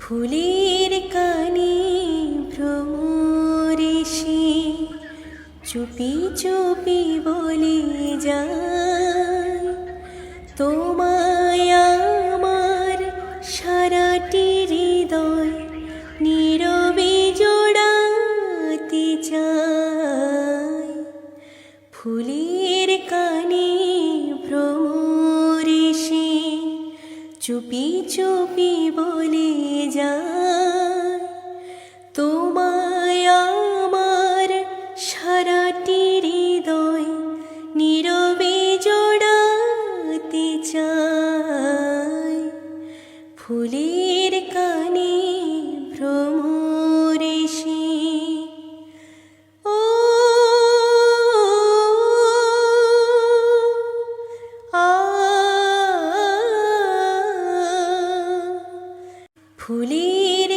ফুলের কানে ভ্রমরেশে চুপি চুপি বলে যায়, তোমায় আমার সারাটি হৃদয় নীরবে জোড়াতে চায়। ফুলের কানে ভ্রমরেশে চুপি চুপি বলে যায়, তোমায় আমার সারাটি হৃদয় নীরবে জোড়াতে চায়। ফুলের কানে ভ্রমরেশে ও আ ফুলের